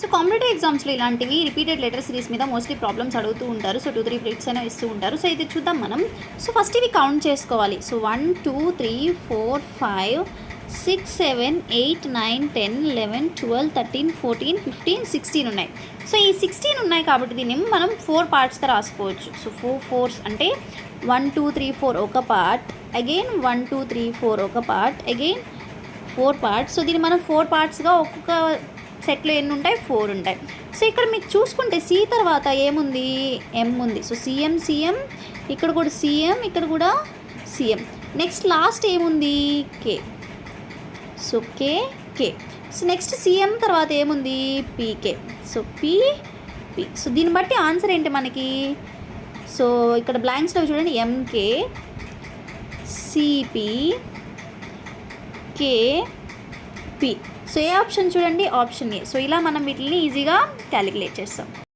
So competitive ఎగ్జామ్స్లో ఇలాంటివి repeated letter series మీద మోస్ట్లీ ప్రాబ్లమ్స్ అడుగుతూ ఉంటారు. సో 2-3 బిట్స్ అయినా ఇస్తూ ఉంటారు. సో ఇది చూద్దాం మనం. సో ఫస్ట్ ఇవి కౌంట్ చేసుకోవాలి. సో 1 2 3 4 5 6 7 8 9 10 11 12 13 14 15 16 ఉన్నాయి. సో ఈ 16 ఉన్నాయి కాబట్టి దీన్ని మనం 4 పార్ట్స్గా రాసుకోవచ్చు. సో 4 4s అంటే 1 2 3 4 ఒక పార్ట్, అగైన్ 1 2 3 4 ఒక పార్ట్, అగైన్ 4 పార్ట్స్. సో దీన్ని మనం 4 పార్ట్స్గా ఒక్కొక్క సెట్లో ఎన్ని ఉంటాయి? 4 ఉంటాయి. సో ఇక్కడ మీకు చూసుకుంటే సి తర్వాత ఏముంది? ఎం ఉంది. సో సిఎం సిఎం, ఇక్కడ కూడా సిఎం, ఇక్కడ కూడా సిఎం. నెక్స్ట్ లాస్ట్ ఏముంది? K. So K K. So next CM తర్వాత ఏముంది? PK. So P P. So దీన్ని బట్టి ఆన్సర్ ఏంటి మనకి? సో ఇక్కడ బ్లాంక్స్లో చూడండి, MK, CP, K, P. So ఏ ఆప్షన్ చూడండి? Option A. సో ఇలా మనం వీటిని ఈజీగా క్యాలిక్యులేట్ చేస్తాం.